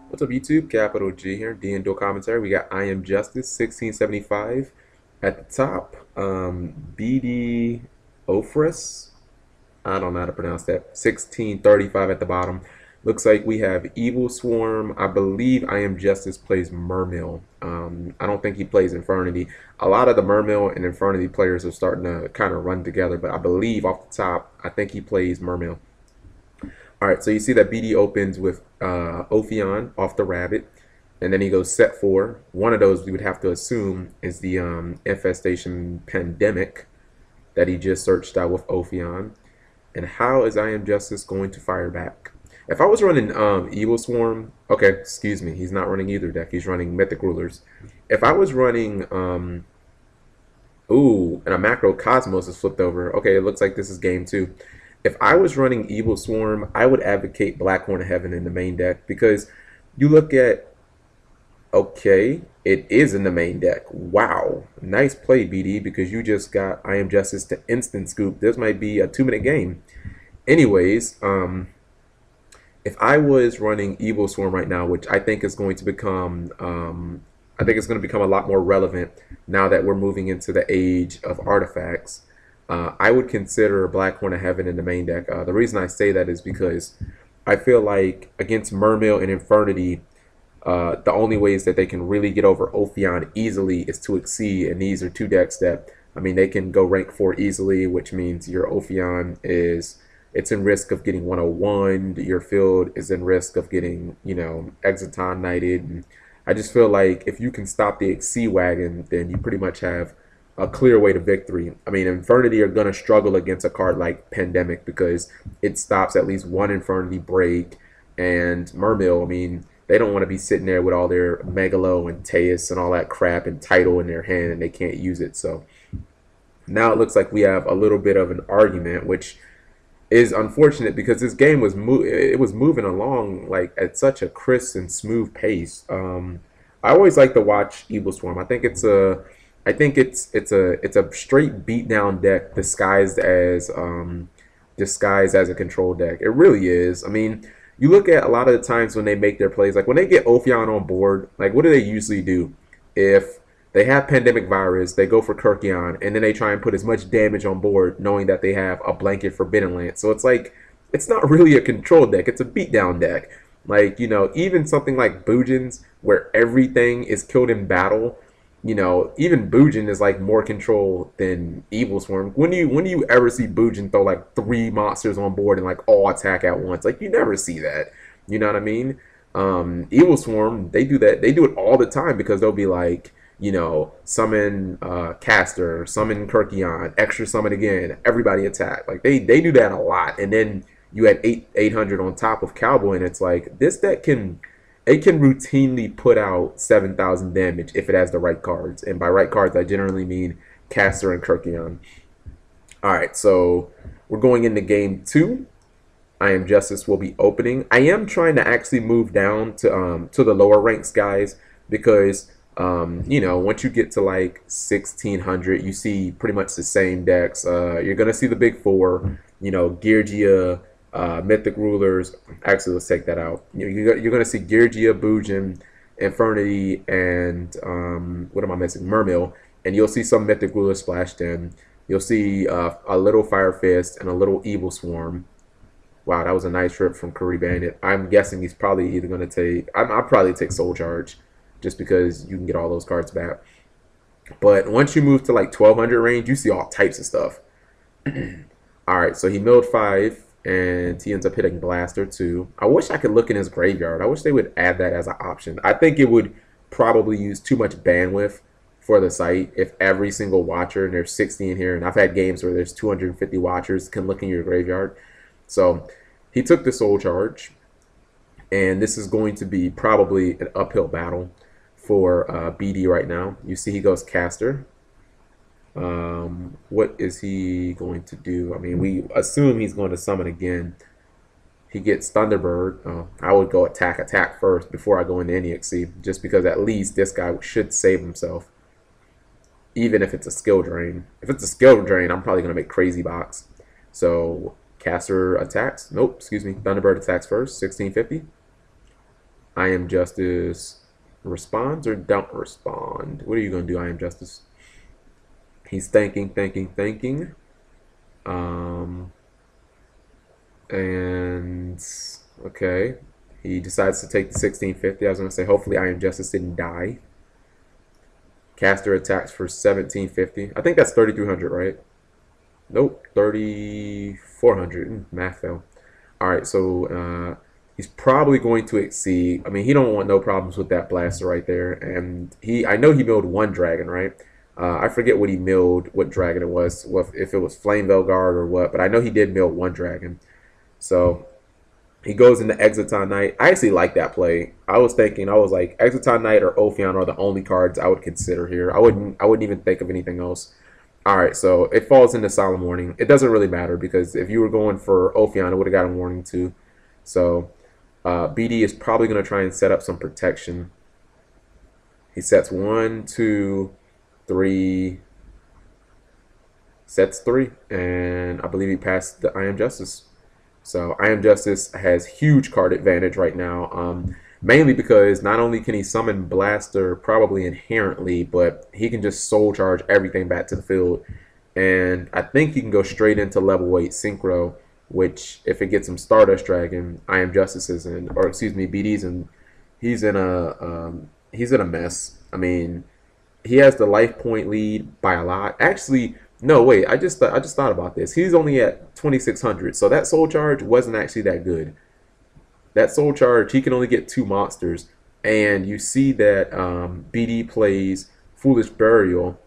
What's up, YouTube? Capital G here, DN Duel commentary. We got I Am Justice 1675 at the top. BD Ofris, I don't know how to pronounce that. 1635 at the bottom. Looks like we have Evilswarm. I believe I Am Justice plays Mermill. I don't think he plays Infernity. A lot of the Mermill and Infernity players are starting to kind of run together, but I believe off the top, I think he plays Mermill. All right, so you see that BD opens with Ophion off the Rabbit, and then he goes set 4. One of those we would have to assume is the Infestation Pandemic that he just searched out with Ophion. And how is I Am Justice going to fire back? If I was running Evilswarm, okay, excuse me, he's not running either deck. He's running Mythic Rulers. If I was running, ooh, and a Macro Cosmos is flipped over. Okay, it looks like this is game 2. If I was running Evilswarm, I would advocate Blackhorn of Heaven in the main deck because you look at, okay, it is in the main deck. Wow, nice play, BD, because you just got I Am Justice to instant scoop. This might be a 2-minute game. Anyways, if I was running Evilswarm right now, which I think is going to become, I think it's going to become a lot more relevant now that we're moving into the age of artifacts. I would consider Blackhorn of Heaven in the main deck. The reason I say that is because I feel like against Mermill and Infernity, the only ways that they can really get over Ophion easily is to exceed, and these are two decks that, I mean, they can go rank 4 easily, which means your Ophion is, it's in risk of getting 101, your field is in risk of getting, you know, Exiton Knighted, and I just feel like if you can stop the Exceed wagon, then you pretty much have a clear way to victory. I mean, Infernity are going to struggle against a card like Pandemic because it stops at least one Infernity break. And Mermill, I mean, they don't want to be sitting there with all their Megalo and Teus and all that crap and title in their hand and they can't use it. So now it looks like we have a little bit of an argument, which is unfortunate because this game was it was moving along like at such a crisp and smooth pace. I always like to watch Evilswarm. I think it's a straight beatdown deck disguised as a control deck. It really is. I mean, you look at a lot of the times when they make their plays, like when they get Ophion on board, like what do they usually do? If they have Pandemic Virus, they go for Kirkion, and then they try and put as much damage on board, knowing that they have a blanket Forbidden Lance. So it's like, it's not really a control deck, it's a beatdown deck. Like, you know, even something like Bujin's, where everything is killed in battle, you know, even Bujin is like more control than Evilswarm. When do you ever see Bujin throw like 3 monsters on board and like all attack at once? Like you never see that. You know what I mean? Evilswarm, they do that. They do it all the time because they'll be like, you know, summon Caster, summon Kirkion, extra summon again, everybody attack. Like they do that a lot. And then you add 800 on top of Cowboy, and it's like this deck can, it can routinely put out 7,000 damage if it has the right cards. And by right cards, I generally mean Caster and Kirkion. Alright, so we're going into game 2. I Am Justice will be opening. I am trying to actually move down to the lower ranks, guys, because you know, once you get to like 1600, you see pretty much the same decks. You're gonna see the big 4, you know, Yugioh, Mythic Rulers. Actually, let's take that out. You're going to see Yugioh, Bujin, Infernity, and what am I missing? Mermill. And you'll see some Mythic Rulers splashed in. You'll see a little Fire Fist and a little Evilswarm. Wow, that was a nice rip from Curry Bandit. I'm guessing he's probably either going to take... I'll probably take Soul Charge just because you can get all those cards back. But once you move to like 1200 range, you see all types of stuff. Alright, so he milled 5. And he ends up hitting Blaster 2. I wish I could look in his graveyard. I wish they would add that as an option. I think it would probably use too much bandwidth for the site if every single watcher, and there's 60 in here, and I've had games where there's 250 watchers, can look in your graveyard. So he took the Soul Charge, and this is going to be probably an uphill battle for BD right now. You see he goes Caster. What is he going to do? I mean, we assume he's going to summon again. He gets Thunderbird. Oh, I would go attack first before I go into any Exceed, just because at least this guy should save himself, even if it's a skill drain. If it's a skill drain, I'm probably going to make Crazy Box. So Caster attacks. Nope, excuse me. Thunderbird attacks first. 1650. I Am Justice responds or don't respond. What are you going to do, I Am Justice? He's thinking. Um, and okay, he decides to take the 1650. I was going to say, hopefully, I Am Justice didn't die. Caster attacks for 1750. I think that's 3300, right? Nope, 3400. Math fail. All right, so he's probably going to exceed. I mean, he don't want no problems with that blaster right there. And I know he milled one dragon, right? I forget what he milled, what dragon it was, if it was Flame Guard or what. But I know he did mill one dragon. So he goes into Exciton Knight. I actually like that play. I was like, Exciton Knight or Ophion are the only cards I would consider here. I wouldn't even think of anything else. All right, so it falls into Solemn Warning. It doesn't really matter because if you were going for Ophion, it would have got a warning too. So BD is probably going to try and set up some protection. He sets 1, 2, 3. Sets 3, and I believe he passed the I Am Justice. So I Am Justice has huge card advantage right now. Mainly because not only can he summon Blaster probably inherently, but he can just soul charge everything back to the field. And I think he can go straight into level 8 Synchro, which if it gets him Stardust Dragon, I Am Justice is in, or excuse me, BD's in. He's in a mess. I mean, he has the life point lead by a lot. Actually, no, wait. I just thought about this. He's only at 2600, so that soul charge wasn't actually that good. That soul charge, he can only get 2 monsters. And you see that BD plays Foolish Burial,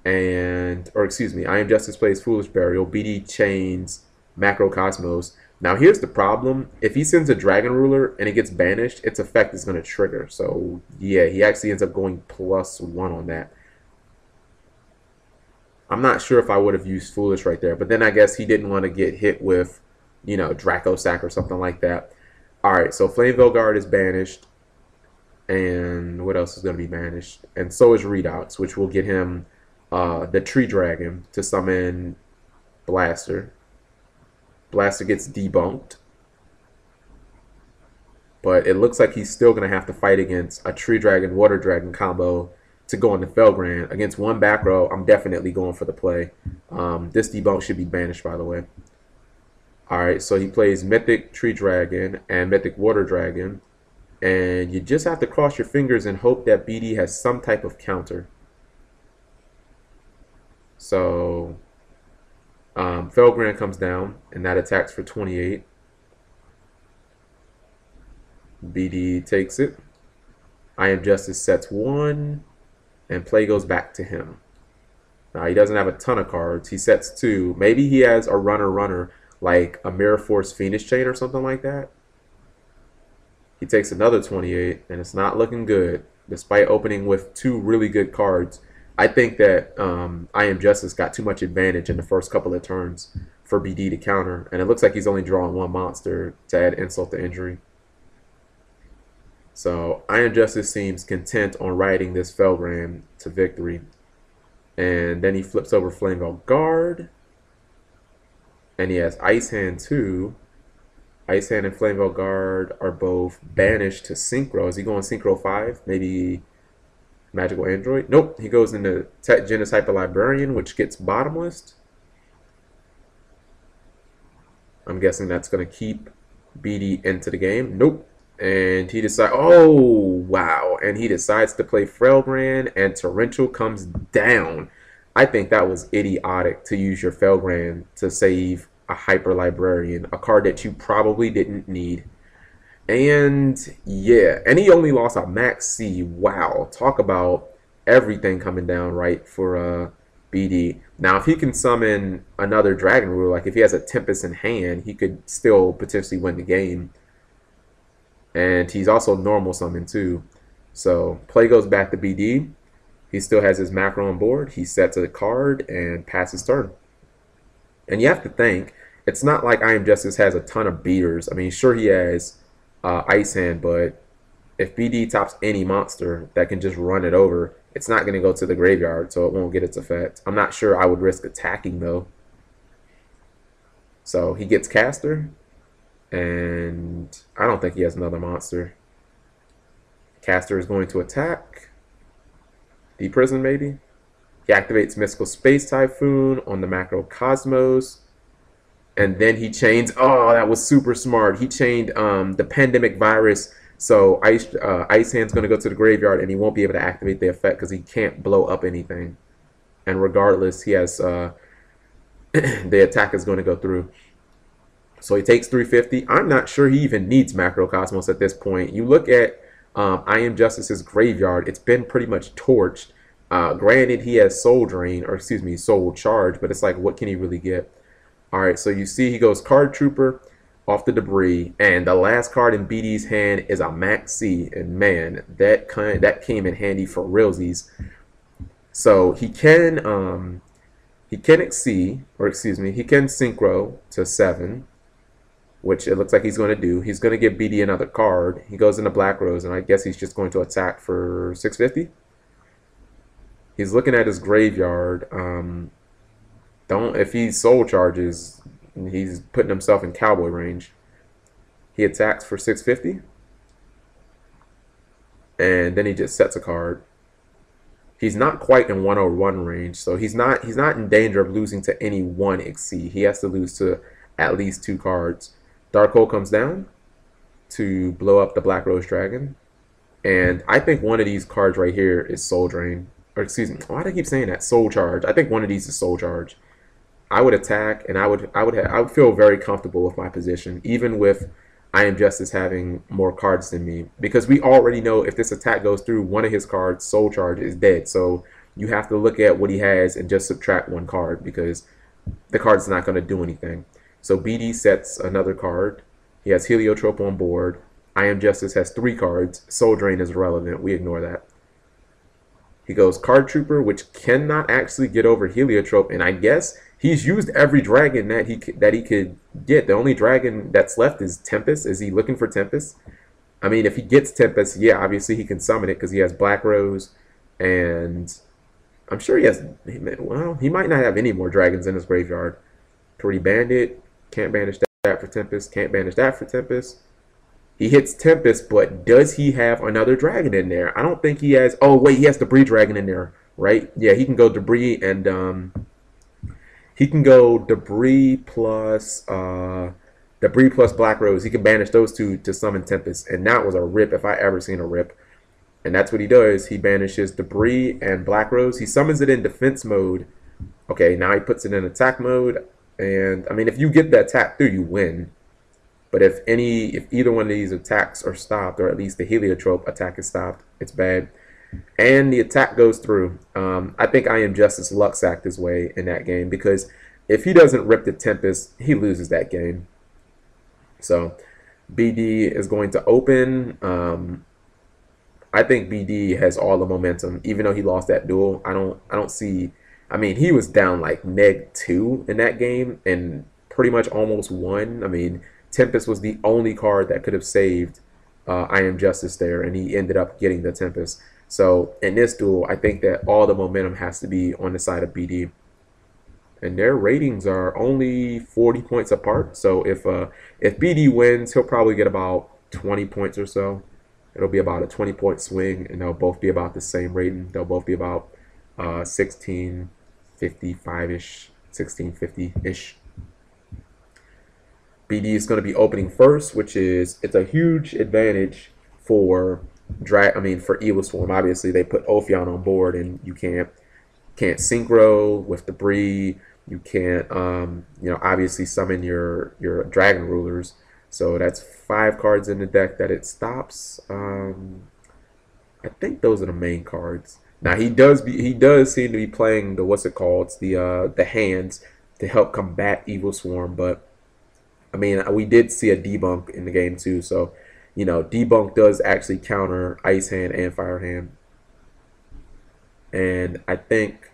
or excuse me, I Am Justice plays Foolish Burial. BD chains Macrocosmos. Now here's the problem. If he sends a Dragon Ruler and it gets banished, its effect is going to trigger. So yeah, he actually ends up going +1 on that. I'm not sure if I would have used Foolish right there. But then I guess he didn't want to get hit with, Draco Sack or something like that. Alright, so Flame Guard is banished. And what else is going to be banished? And so is Redox, which will get him the Tree Dragon to summon Blaster. Blaster gets debunked. But it looks like he's still going to have to fight against a Tree Dragon, Water Dragon combo to go into Felgrand. Against one back row, I'm definitely going for the play. This debunk should be banished, by the way. Alright, so he plays Mythic Tree Dragon and Mythic Water Dragon. And you just have to cross your fingers and hope that BD has some type of counter. So, Felgrand comes down, and that attacks for 28. BD takes it. I Am Justice sets 1, and play goes back to him. Now, he doesn't have a ton of cards. He sets 2. Maybe he has a runner, like a Mirror Force Phoenix Chain or something like that. He takes another 28, and it's not looking good, despite opening with 2 really good cards. I think that I Am Justice got too much advantage in the first couple of turns for BD to counter, and it looks like he's only drawing 1 monster to add insult to injury. So I Am Justice seems content on riding this Felgrand to victory. And then he flips over Flame Guard. And he has Ice Hand too. Ice Hand and Flame Guard are both banished to Synchro. Is he going Synchro 5? Maybe Magical Android? Nope. He goes into Tech Genis Hyper Librarian, which gets Bottomless. I'm guessing that's going to keep BD into the game. Nope. And he decides, oh, wow. And he decides to play Felgrand, and Torrential comes down. I think that was idiotic to use your Felgrand to save a Hyper Librarian, a card that you probably didn't need. And yeah, and he only lost a Max C. Wow. Talk about everything coming down right for BD. Now, if he can summon another Dragon Ruler, like if he has a Tempest in hand, he could still potentially win the game. And he's also normal summon too. So play goes back to BD. He still has his macro on board. He sets a card and passes turn. And you have to think, it's not like I Am Justice has a ton of beaters. I mean, sure he has Ice Hand, but if BD tops any monster that can just run it over, it's not going to go to the graveyard, so it won't get its effect. I'm not sure I would risk attacking, though. So he gets Caster. And I don't think he has another monster. Caster is going to attack. Deprison maybe. He activates Mystical Space Typhoon on the Macro Cosmos. And then he chains, oh, that was super smart. He chained the Pandemic Virus. So Ice Hand's going to go to the graveyard, and he won't be able to activate the effect because he can't blow up anything. And regardless, he has the attack is going to go through. So he takes 350. I'm not sure he even needs Macro Cosmos at this point. You look at I Am Justice's graveyard. It's been pretty much torched. Granted, he has Soul Drain, or excuse me, Soul Charge, but it's like, what can he really get? All right, so you see he goes Card Trooper off the debris, and the last card in BD's hand is a Max C, and man, that came in handy for realsies. So he can exceed, or excuse me, he can synchro to 7, which it looks like he's going to do. He's going to give BD another card. He goes into Black Rose, and I guess he's just going to attack for 650. He's looking at his graveyard. If he soul charges, he's putting himself in cowboy range. He attacks for 650. And then he just sets a card. He's not quite in 101 range, so he's not in danger of losing to any one exceed. He has to lose to at least 2 cards. Dark Hole comes down to blow up the Black Rose Dragon. And I think one of these cards right here is Soul Drain. Or excuse me, why do I keep saying that? Soul Charge. I think one of these is Soul Charge. I would attack, and I would feel very comfortable with my position, even with I Am Justice having more cards than me, because we already know if this attack goes through, one of his cards, Soul Charge, is dead. So you have to look at what he has and just subtract 1 card, because the card's not going to do anything. So BD sets another card. He has Heliotrope on board. I Am Justice has 3 cards. Soul Drain is irrelevant. We ignore that. He goes Card Trooper, which cannot actually get over Heliotrope, and I guess he's used every dragon that he could get. The only dragon that's left is Tempest. Is he looking for Tempest? I mean, if he gets Tempest, yeah, obviously he can summon it because he has Black Rose, and I'm sure he has. Well, he might not have any more dragons in his graveyard. Pretty Bandit, can't banish that for Tempest. Can't banish that for Tempest. He hits Tempest, but does he have another dragon in there? I don't think he has. Oh, wait, he has Debris Dragon in there, right? Yeah, he can go Debris and he can go Debris plus Black Rose. He can banish those 2 to summon Tempest, and that was a rip if I ever seen a rip. And that's what he does. He banishes Debris and Black Rose. He summons it in defense mode. Okay, now he puts it in attack mode, and I mean, if you get the attack through, you win. But if either one of these attacks are stopped, or at least the Heliotrope attack is stopped, it's bad. And the attack goes through. I think I Am Justice luck sacked his way in that game, because if he doesn't rip the Tempest, he loses that game. So BD is going to open. I think BD has all the momentum, even though he lost that duel. I don't see. I mean, he was down like -2 in that game and pretty much almost won. I mean, Tempest was the only card that could have saved I Am Justice there, and he ended up getting the Tempest. So in this duel, I think that all the momentum has to be on the side of BD. And their ratings are only 40 points apart. So if BD wins, he'll probably get about 20 points or so. It'll be about a 20-point swing, and they'll both be about the same rating. They'll both be about 1655-ish, 1650-ish. BD is going to be opening first, which is, it's a huge advantage for for Evilswarm. Obviously, they put Ophion on board, and you can't synchro with Debris. You can't obviously summon your Dragon Rulers. So that's 5 cards in the deck that it stops. I think those are the main cards. Now he does seem to be playing the It's the hands to help combat Evilswarm, but I mean, we did see a debunk in the game too, so debunk does actually counter Ice Hand and Fire Hand. And I think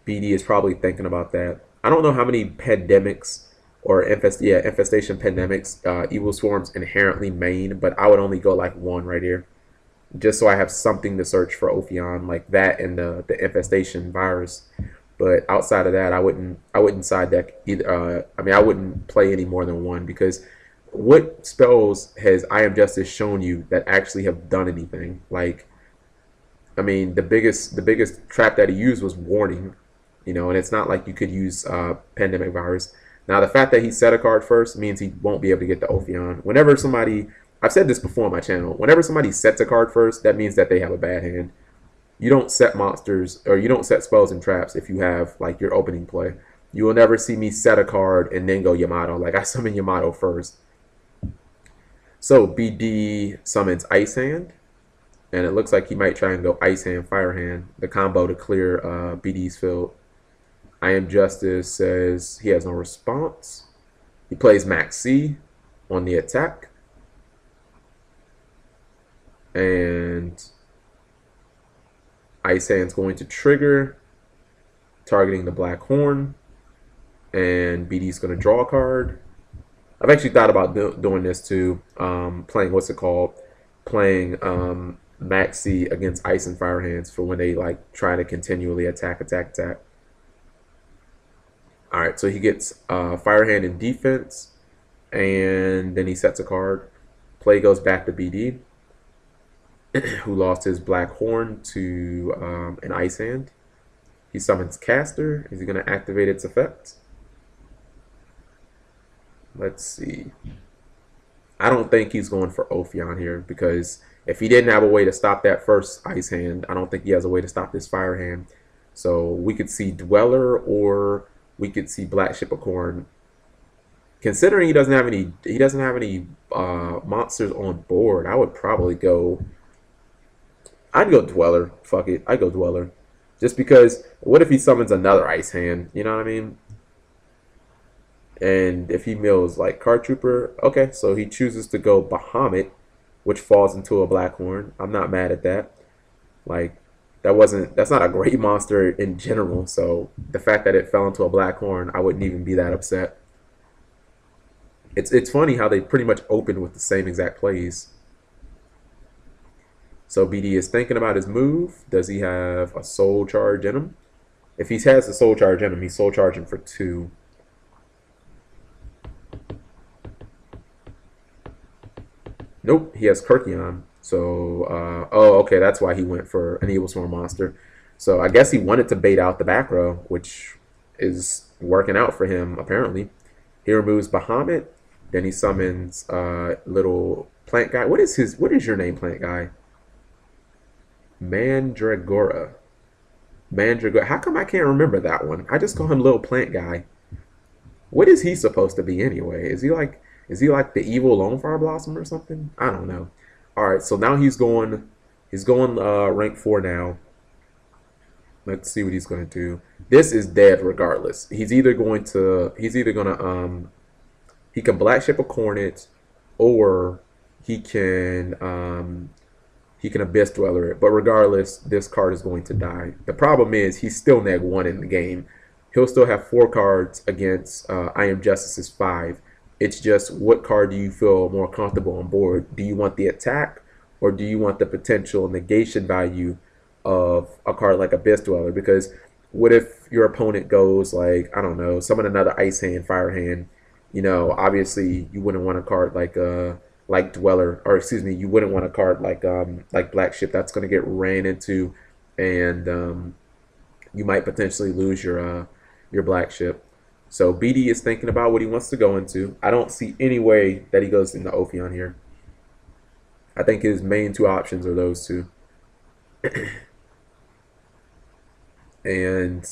BD is probably thinking about that. I don't know how many pandemics or infestation pandemics Evilswarm's inherently main, but I would only go like 1 right here, just so I have something to search for Ophion, like that and the infestation virus. But outside of that, I wouldn't side deck either. I mean, I wouldn't play any more than 1, because what spells has I Am Justice shown you that actually have done anything? Like, I mean, the biggest trap that he used was warning, you know, and it's not like you could use pandemic virus. Now, the fact that he set a card first means he won't be able to get the Ophion. Whenever somebody, I've said this before on my channel, whenever somebody sets a card first, that means that they have a bad hand. You don't set monsters, or you don't set spells and traps if you have like your opening play. You will never see me set a card and then go Yamato. Like, I summon Yamato first. So BD summons Ice Hand, and it looks like he might try and go Ice Hand, Fire Hand, the combo to clear BD's field. I Am Justice says he has no response. He plays Max C on the attack. And Ice Hand's going to trigger, targeting the Black Horn. And BD's going to draw a card. I've actually thought about doing this too. Playing, what's it called? Playing Max C against Ice and Fire Hands for when they like try to continually attack. Alright, so he gets Fire Hand in defense, and then he sets a card. Play goes back to BD, who lost his Black Horn to an Ice Hand. He summons Caster. Is he going to activate its effect? Let's see. I don't think he's going for Ophion here, because if he didn't have a way to stop that first Ice Hand, I don't think he has a way to stop this Fire Hand. So we could see Dweller, or we could see Black Ship of Corn. Considering he doesn't have any monsters on board, I would probably go. I'd go Dweller. Fuck it, I'd go Dweller. Just because, what if he summons another Ice Hand? You know what I mean? And if he mills like Card Trooper, okay, so he chooses to go Bahamut, which falls into a Black Horn. I'm not mad at that. Like, that's not a great monster in general, so the fact that it fell into a Black Horn, I wouldn't even be that upset. It's funny how they pretty much open with the same exact plays. So BD is thinking about his move. Does he have a Soul Charge in him? If he has a Soul Charge in him, he's Soul Charging for 2. Nope, he has Kirkion. So, oh, okay, that's why he went for an Evilswarm monster. So I guess he wanted to bait out the back row, which is working out for him, apparently. He removes Bahamut. Then he summons little plant guy. What is your name, plant guy? Mandragora. Mandragora. How come I can't remember that one? I just call him little plant guy. What is he supposed to be anyway? Is he like the evil Lone Fire Blossom or something? I don't know. All right, so now he's going rank 4 now. Let's see what he's going to do. This is dead regardless. He can Black Ship a Cornet, or he can Abyss Dweller it. But regardless, this card is going to die. The problem is he's still neg 1 in the game. He'll still have 4 cards against I Am Justice's 5. It's just, what card do you feel more comfortable on board? Do you want the attack, or do you want the potential negation value of a card like Abyss Dweller? Because what if your opponent goes like, I don't know, summon another Ice Hand, Fire Hand? You know, obviously you wouldn't want a card like Dweller, or excuse me, you wouldn't want a card like Black Ship that's going to get ran into, and you might potentially lose your Black Ship. So BD is thinking about what he wants to go into. I don't see any way that he goes into Ophion here. I think his main 2 options are those 2. And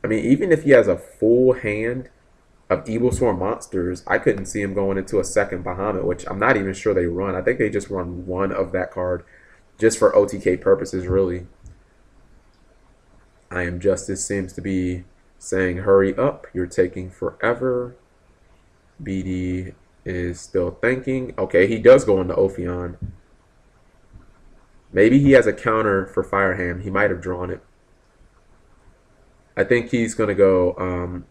I mean, even if he has a full hand of Evilswarm monsters, I couldn't see him going into a second Bahamut, which I'm not even sure they run. I think they just run 1 of that card just for OTK purposes, really. I Am Justice seems to be saying, hurry up, you're taking forever. BD is still thinking. Okay, he does go into Ophion. Maybe he has a counter for Fire Hand. He might have drawn it. I think he's going to go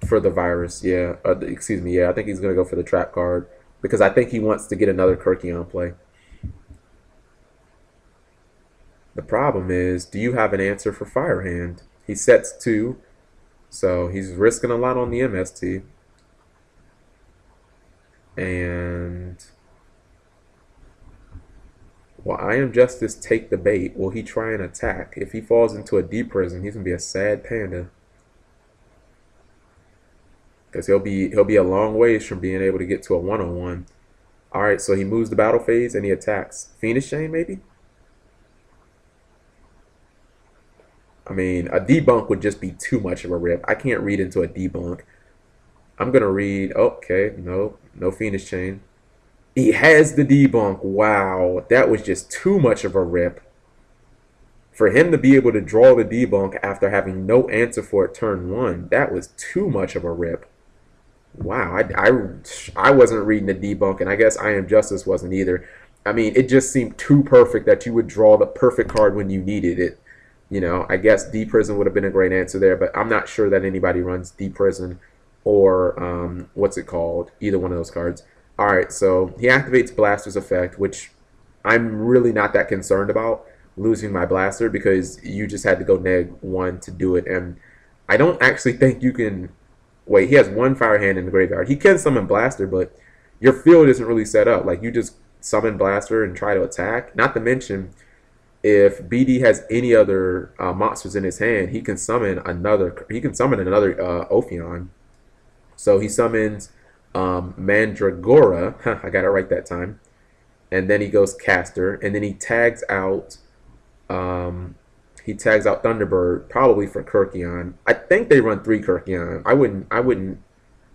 for the virus. Yeah, excuse me. Yeah, I think he's going to go for the trap card, because I think he wants to get another Kirkion play. The problem is, do you have an answer for Fire Hand? He sets 2. So he's risking a lot on the MST. And will I Am Justice take the bait? Will he try and attack? If he falls into a deep prison, he's gonna be a sad panda. Because he'll be a long ways from being able to get to a one-on-one. Alright, so he moves the battle phase and he attacks. Phoenix Chain, maybe? I mean, a debunk would just be too much of a rip. I can't read into a debunk. I'm gonna read. Okay, no Phoenix Chain. He has the debunk. Wow, that was just too much of a rip. For him to be able to draw the debunk after having no answer for it turn one, that was too much of a rip. Wow, I wasn't reading the debunk, and I guess I Am Justice wasn't either. I mean, it just seemed too perfect that you would draw the perfect card when you needed it. You know, I guess D Prison would have been a great answer there, but I'm not sure that anybody runs D Prison or what's it called? Either one of those cards. All right, so he activates Blaster's effect, which I'm really not that concerned about losing my Blaster because you just had to go -1 to do it, and I don't actually think you can. Wait, he has one Fire Hand in the graveyard. He can summon Blaster, but your field isn't really set up. Like, you just summon Blaster and try to attack. Not to mention, if BD has any other monsters in his hand, he can summon another. He can summon another Ophion. So he summons Mandragora. I got it right that time. And then he goes Caster, and then he tags out. Thunderbird probably for Kirkion. I think they run 3 Kirkion. I wouldn't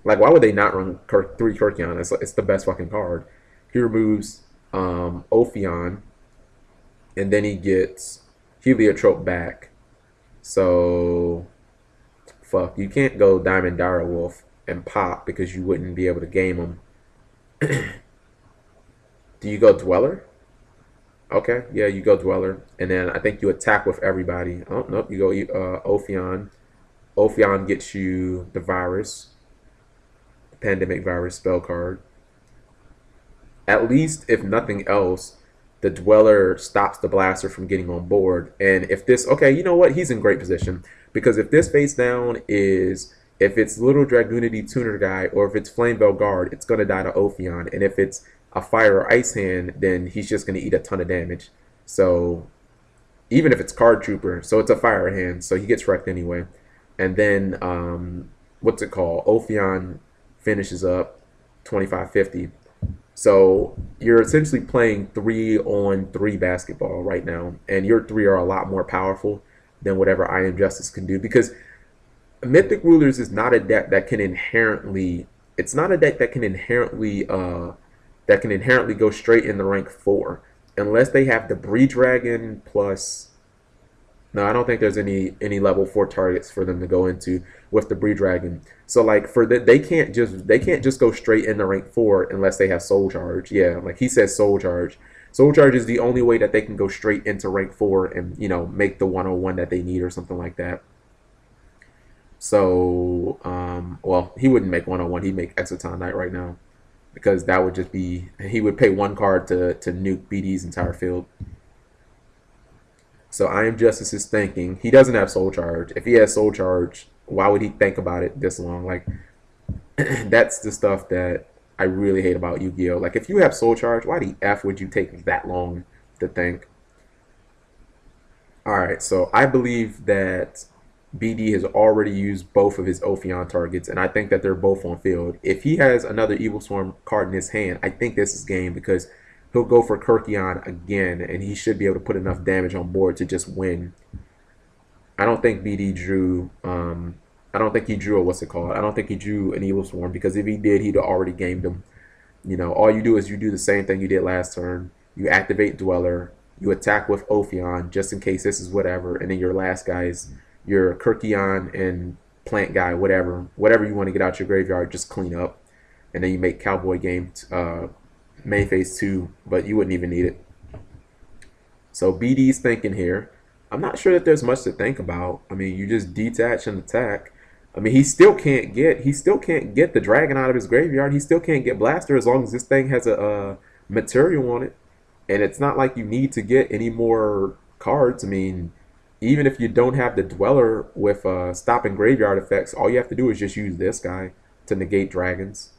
like. Why would they not run 3 Kirkion? It's the best fucking card. He removes Ophion. And then he gets Heliotrope back. So, fuck. You can't go Diamond Direwolf and pop because you wouldn't be able to game him. Do you go Dweller? Okay, yeah, you go Dweller. And then I think you attack with everybody. Oh, nope, you go Ophion. Ophion gets you the virus. The Pandemic Virus spell card. At least, if nothing else, the Dweller stops the Blaster from getting on board. And if this, okay, you know what? He's in great position. Because if this face down is, if it's Little Dragoonity Tuner guy, or if it's Flamebell Guard, it's going to die to Ophion. And if it's a Fire or Ice hand, then he's just going to eat a ton of damage. So, even if it's Card Trooper, so it's a Fire hand, so he gets wrecked anyway. And then, what's it called? Ophion finishes up 25-50. So you're essentially playing 3-on-3 basketball right now, and your 3 are a lot more powerful than whatever I Am Justice can do, because Mythic Rulers is not a deck that can inherently. It's not a deck that can inherently go straight in the rank 4 unless they have the Bree Dragon plus. No, I don't think there's any level 4 targets for them to go into with the Bree Dragon. So like for that, they can't just go straight into rank 4 unless they have Soul Charge. Yeah, like he says Soul Charge. Soul Charge is the only way that they can go straight into rank 4 and, you know, make the 101 that they need or something like that. So well, he wouldn't make 101. He'd make Exoton Knight right now, because that would just be, he would pay 1 card to nuke BD's entire field. So I Am Justice is thinking. He doesn't have Soul Charge. If he has Soul Charge, why would he think about it this long? Like, that's the stuff that I really hate about Yu-Gi-Oh! Like, if you have Soul Charge, why the F would you take that long to think? Alright, so I believe that BD has already used both of his Ophion targets, and I think that they're both on field. If he has another Evilswarm card in his hand, I think this is game, because he'll go for Kirkion again, and he should be able to put enough damage on board to just win. I don't think BD drew. I don't think he drew a what's it called? I don't think he drew an Evilswarm, because if he did, he'd have already gamed him. You know, all you do is you do the same thing you did last turn. You activate Dweller. You attack with Ophion just in case this is whatever, and then your last guy is your Kirkion and Plant guy, whatever you want to get out your graveyard, just clean up, and then you make Cowboy game. Main phase 2, but you wouldn't even need it. So BD's thinking here. I'm not sure that there's much to think about. I mean, you just detach and attack. I mean, he still can't get the dragon out of his graveyard. He still can't get Blaster as long as this thing has a material on it. And it's not like you need to get any more cards. I mean, even if you don't have the Dweller with stopping graveyard effects, all you have to do is just use this guy to negate dragons.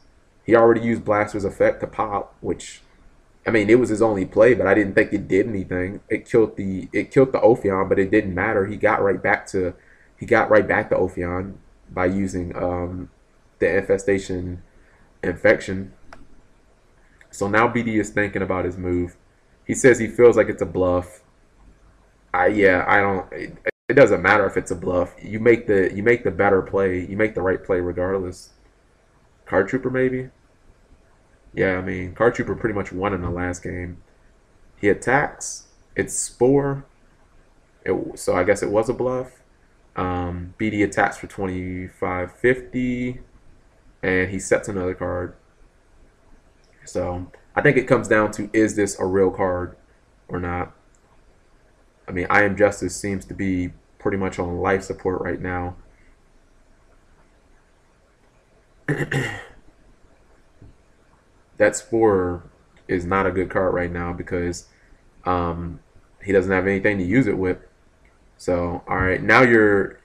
He already used Blaster's effect to pop, which, I mean, it was his only play, but I didn't think it did anything. It killed the Ophion, but it didn't matter. He got right back to Ophion by using the infestation infection. So now BD is thinking about his move. He says he feels like it's a bluff. I don't. It doesn't matter if it's a bluff. You make the better play. You make the right play regardless. Card Trooper maybe. Yeah, I mean Card Trooper pretty much won in the last game. He attacks. It's Spore. So I guess it was a bluff. BD attacks for 2550, and he sets another card. So I think it comes down to, is this a real card or not? I mean, I Am Justice seems to be pretty much on life support right now. That Spore is not a good card right now because he doesn't have anything to use it with. So, all right, now your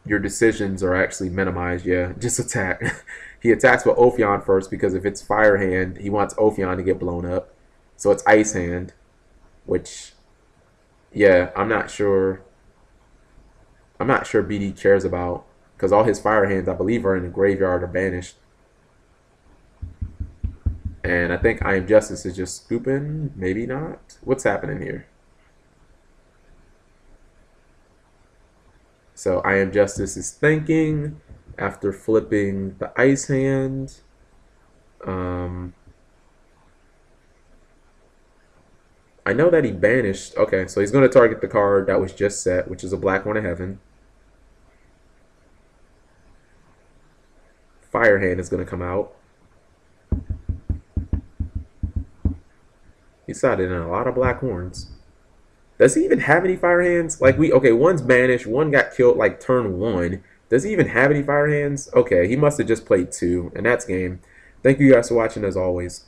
decisions are actually minimized. Yeah, just attack. He attacks with Ophion first because if it's Fire Hand, he wants Ophion to get blown up. So it's Ice Hand, which, yeah, I'm not sure BD cares about because all his Fire Hands, I believe, are in the graveyard or banished. And I think I Am Justice is just scooping. Maybe not. What's happening here? So I Am Justice is thinking after flipping the Ice Hand. I know that he banished. Okay, so he's going to target the card that was just set, which is a Black One of Heaven. Fire Hand is going to come out. He sided in a lot of Black Horns. Does he even have any Fire Hands? Like, okay, one's banished, one got killed like turn 1. Does he even have any Fire Hands? Okay, he must have just played 2, and that's game. Thank you guys for watching as always.